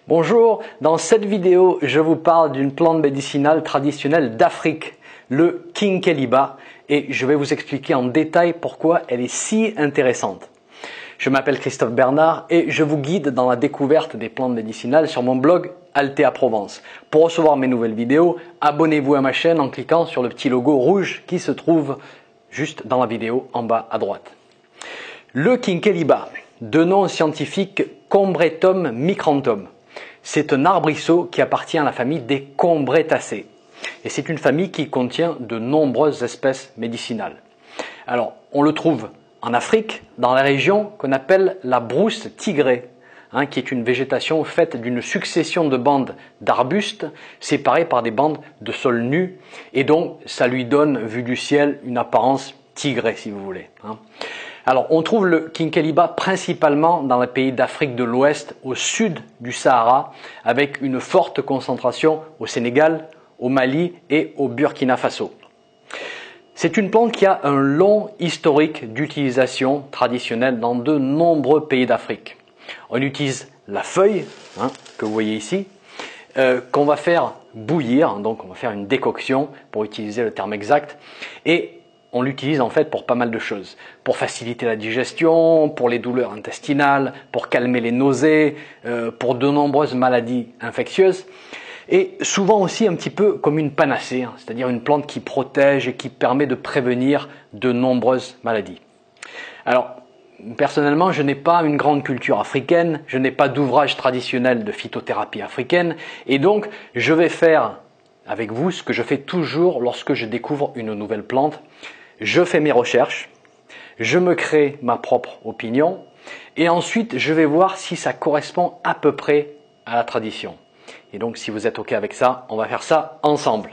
Bonjour, dans cette vidéo, je vous parle d'une plante médicinale traditionnelle d'Afrique, le Kinkeliba, et je vais vous expliquer en détail pourquoi elle est si intéressante. Je m'appelle Christophe Bernard et je vous guide dans la découverte des plantes médicinales sur mon blog Altea Provence. Pour recevoir mes nouvelles vidéos, abonnez-vous à ma chaîne en cliquant sur le petit logo rouge qui se trouve juste dans la vidéo en bas à droite. Le Kinkeliba, de nom scientifique Combretum micranthum. C'est un arbrisseau qui appartient à la famille des Combretacées. Et c'est une famille qui contient de nombreuses espèces médicinales. Alors, on le trouve en Afrique, dans la région qu'on appelle la brousse tigrée, qui est une végétation faite d'une succession de bandes d'arbustes séparées par des bandes de sol nu. Et donc, ça lui donne, vu du ciel, une apparence tigrée, si vous voulez. Alors, on trouve le Kinkeliba principalement dans les pays d'Afrique de l'Ouest, au sud du Sahara, avec une forte concentration au Sénégal, au Mali et au Burkina Faso. C'est une plante qui a un long historique d'utilisation traditionnelle dans de nombreux pays d'Afrique. On utilise la feuille, que vous voyez ici, qu'on va faire bouillir, donc on va faire une décoction pour utiliser le terme exact, et on l'utilise en fait pour pas mal de choses. Pour faciliter la digestion, pour les douleurs intestinales, pour calmer les nausées, pour de nombreuses maladies infectieuses. Et souvent aussi un petit peu comme une panacée, c'est-à-dire une plante qui protège et qui permet de prévenir de nombreuses maladies. Alors, personnellement, je n'ai pas une grande culture africaine, je n'ai pas d'ouvrage traditionnel de phytothérapie africaine, et donc je vais faire avec vous ce que je fais toujours lorsque je découvre une nouvelle plante. Je fais mes recherches, je me crée ma propre opinion et ensuite je vais voir si ça correspond à peu près à la tradition. Et donc si vous êtes OK avec ça, on va faire ça ensemble.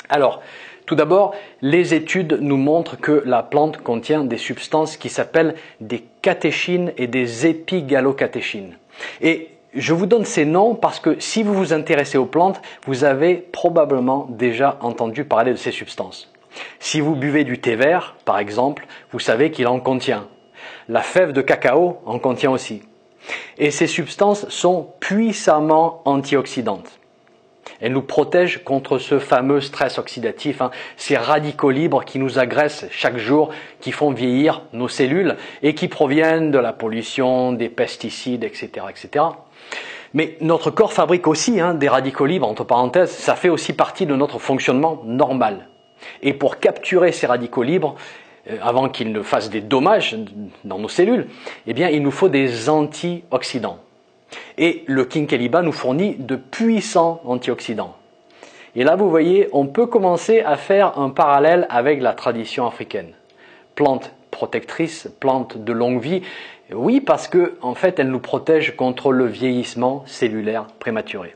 Alors, tout d'abord, les études nous montrent que la plante contient des substances qui s'appellent des catéchines et des épigalocatéchines. Et je vous donne ces noms parce que si vous vous intéressez aux plantes, vous avez probablement déjà entendu parler de ces substances. Si vous buvez du thé vert, par exemple, vous savez qu'il en contient. La fève de cacao en contient aussi. Et ces substances sont puissamment antioxydantes. Elles nous protègent contre ce fameux stress oxydatif, ces radicaux libres qui nous agressent chaque jour, qui font vieillir nos cellules et qui proviennent de la pollution, des pesticides, etc., etc. Mais notre corps fabrique aussi des radicaux libres, entre parenthèses, ça fait aussi partie de notre fonctionnement normal. Et pour capturer ces radicaux libres, avant qu'ils ne fassent des dommages dans nos cellules, il nous faut des antioxydants. Et le Kinkeliba nous fournit de puissants antioxydants. Et là, vous voyez, on peut commencer à faire un parallèle avec la tradition africaine. Plante protectrice, plante de longue vie. Oui, parce que en fait, elle nous protège contre le vieillissement cellulaire prématuré.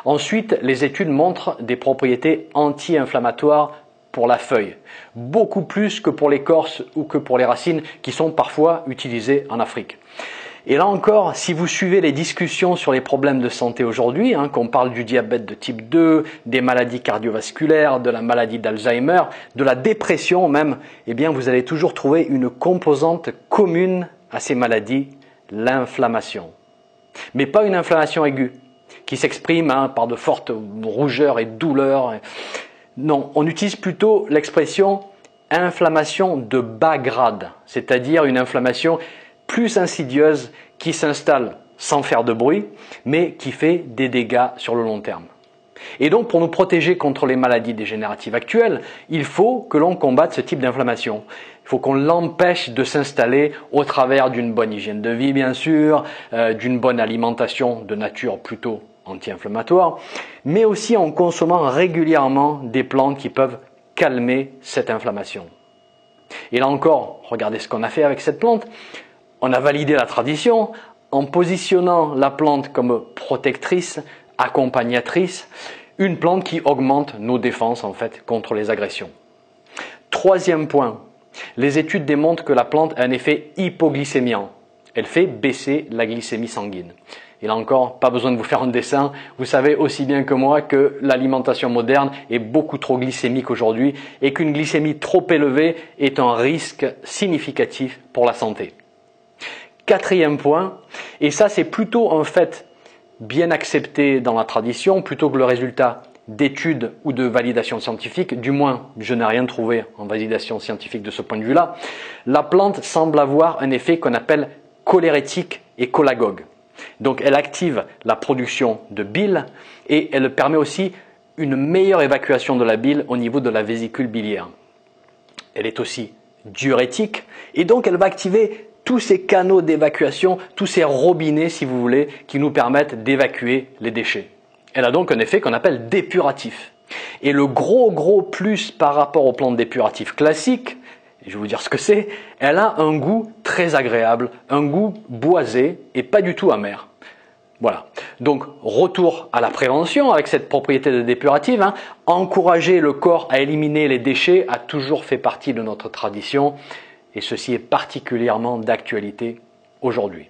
Ensuite, les études montrent des propriétés anti-inflammatoires pour la feuille, beaucoup plus que pour l'écorce ou que pour les racines qui sont parfois utilisées en Afrique. Et là encore, si vous suivez les discussions sur les problèmes de santé aujourd'hui, qu'on parle du diabète de type 2, des maladies cardiovasculaires, de la maladie d'Alzheimer, de la dépression même, vous allez toujours trouver une composante commune à ces maladies, l'inflammation. Mais pas une inflammation aiguë, qui s'exprime par de fortes rougeurs et douleurs. Non, on utilise plutôt l'expression inflammation de bas grade, c'est-à-dire une inflammation plus insidieuse qui s'installe sans faire de bruit, mais qui fait des dégâts sur le long terme. Et donc, pour nous protéger contre les maladies dégénératives actuelles, il faut que l'on combatte ce type d'inflammation. Il faut qu'on l'empêche de s'installer au travers d'une bonne hygiène de vie, bien sûr, d'une bonne alimentation de nature plutôt anti-inflammatoire, mais aussi en consommant régulièrement des plantes qui peuvent calmer cette inflammation. Et là encore, regardez ce qu'on a fait avec cette plante. On a validé la tradition en positionnant la plante comme protectrice, accompagnatrice, une plante qui augmente nos défenses en fait contre les agressions. Troisième point, les études démontrent que la plante a un effet hypoglycémiant. Elle fait baisser la glycémie sanguine. Et là encore, pas besoin de vous faire un dessin, vous savez aussi bien que moi que l'alimentation moderne est beaucoup trop glycémique aujourd'hui et qu'une glycémie trop élevée est un risque significatif pour la santé. Quatrième point, et ça c'est plutôt un fait bien acceptée dans la tradition plutôt que le résultat d'études ou de validation scientifique, du moins je n'ai rien trouvé en validation scientifique de ce point de vue-là, la plante semble avoir un effet qu'on appelle cholérétique et cholagogue. Donc elle active la production de bile et elle permet aussi une meilleure évacuation de la bile au niveau de la vésicule biliaire. Elle est aussi diurétique et donc elle va activer tous ces canaux d'évacuation, tous ces robinets si vous voulez, qui nous permettent d'évacuer les déchets. Elle a donc un effet qu'on appelle dépuratif. Et le gros plus par rapport aux plantes dépuratives classiques, je vais vous dire ce que c'est, elle a un goût très agréable, un goût boisé et pas du tout amer. Voilà. Donc, retour à la prévention avec cette propriété de dépurative. Encourager le corps à éliminer les déchets a toujours fait partie de notre tradition et ceci est particulièrement d'actualité aujourd'hui.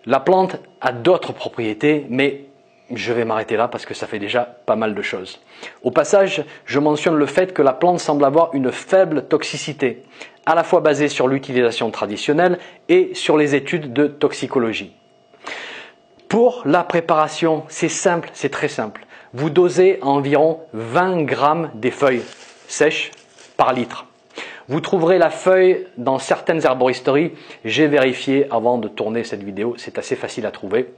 La plante a d'autres propriétés, mais je vais m'arrêter là parce que ça fait déjà pas mal de choses. Au passage, je mentionne le fait que la plante semble avoir une faible toxicité, à la fois basée sur l'utilisation traditionnelle et sur les études de toxicologie. Pour la préparation, c'est simple, c'est très simple. Vous dosez environ 20 grammes des feuilles sèches par litre. Vous trouverez la feuille dans certaines herboristeries. J'ai vérifié avant de tourner cette vidéo, c'est assez facile à trouver.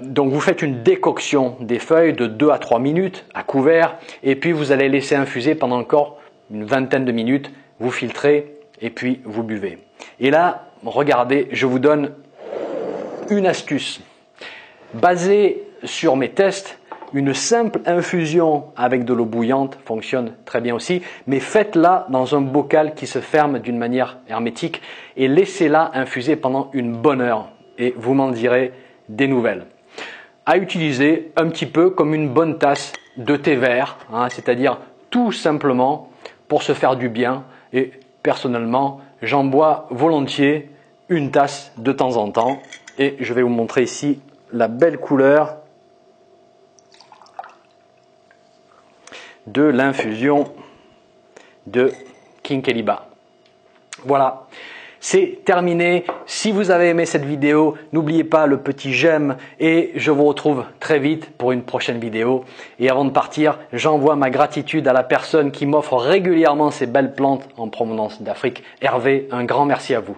Donc vous faites une décoction des feuilles de 2 à 3 minutes à couvert et puis vous allez laisser infuser pendant encore une vingtaine de minutes. Vous filtrez et puis vous buvez. Et là, regardez, je vous donne une astuce. Basée sur mes tests, une simple infusion avec de l'eau bouillante fonctionne très bien aussi, mais faites-la dans un bocal qui se ferme d'une manière hermétique et laissez-la infuser pendant une bonne heure et vous m'en direz des nouvelles. À utiliser un petit peu comme une bonne tasse de thé vert, c'est-à-dire tout simplement pour se faire du bien et personnellement j'en bois volontiers une tasse de temps en temps et je vais vous montrer ici la belle couleur de l'infusion de Quincaliba. Voilà, c'est terminé. Si vous avez aimé cette vidéo, n'oubliez pas le petit j'aime et je vous retrouve très vite pour une prochaine vidéo. Et avant de partir, j'envoie ma gratitude à la personne qui m'offre régulièrement ces belles plantes en provenance d'Afrique. Hervé, un grand merci à vous.